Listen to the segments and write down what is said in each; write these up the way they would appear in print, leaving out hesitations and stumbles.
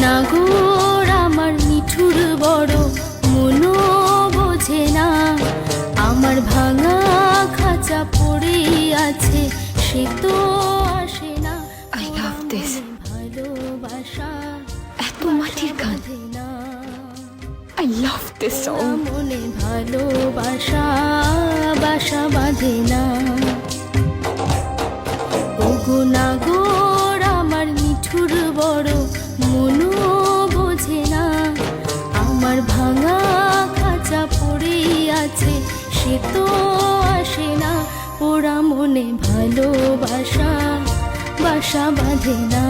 নাগর আমার নিঠুর বড় মনো বোঝে না, আমার ভাঙা খাঁচা পড়ে আছে সে তো আসে না। I love this. ভালোবাসা এত মাটির গান। I love this song. মনে ভালোবাসা বাসা বাঁধে না। ওগো নাগর আমার নিঠুর বড় মনো বোঝে না, আমার ভাঙা খাঁচা পড়ে আছে সে তো আসে না। ওরা মনে ভালোবাসা বাসা বাঁধে না,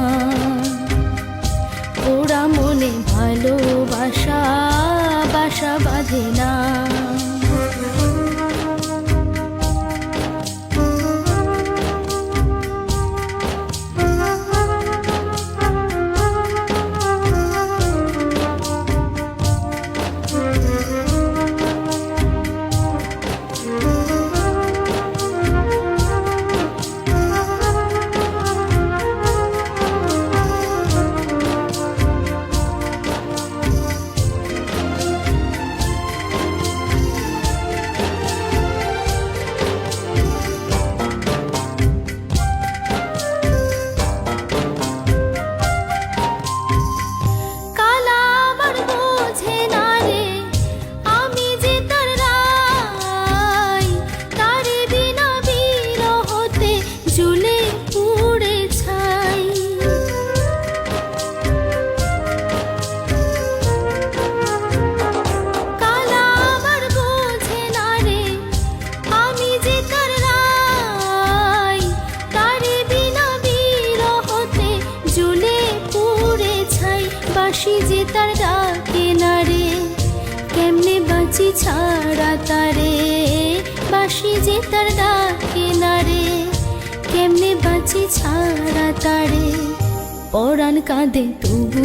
ওরা মনে ভালোবাসা বাসা বাঁধে না। বাঁশি যে তার ডাকে না রে, কেমনে বাঁচি ছাড়া তারে। বাঁশি যে তার ডাকে না রে, কেমনে বাঁচি ছাড়া তারে। পরাণ কাঁদে তবু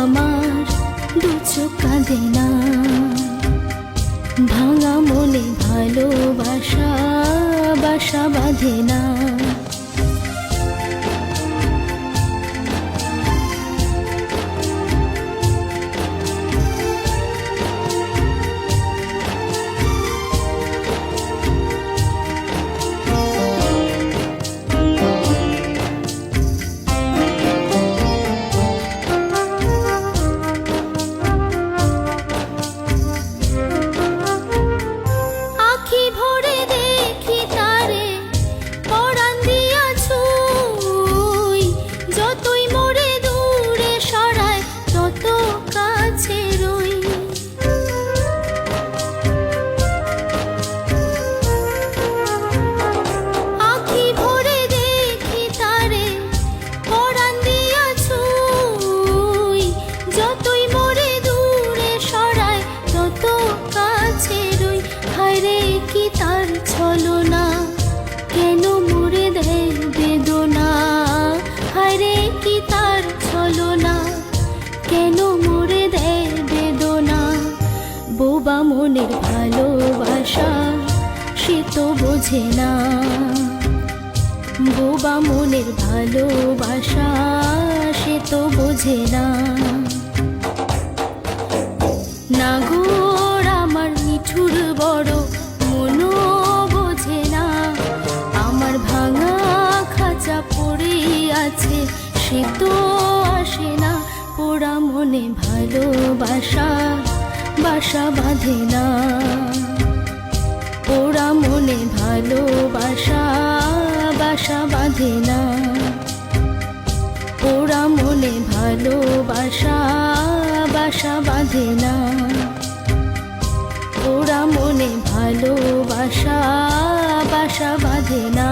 আমার দু চোখ কাঁদে না, ভাঙা মনে ভালোবাসা বাসা বাঁধে না। তার ছলনা কেন মুড়ে দেয় বেদনা, হায়রে কি তার ছলনা কেন মুড়ে দেয় বেদনা। বোবা মনের ভালোবাসা সে তো বোঝে না, বোবা মনের ভালোবাসা সে তো বোঝে না। নাগর আমার নিঠুর বড় মনো বোঝে না, আমার ভাঙা খাঁচা পড়ে আছে সে তো আসে না। পোড়া মনে ভালোবাসা বাসা বাঁধে না, পোড়া মনে ভালোবাসা বাসা বাঁধে না, পোড়া মনে ভালোবাসা বাসা বাঁধে না, পোড়া মনে ভালোবাসা বাসা বাঁধে না।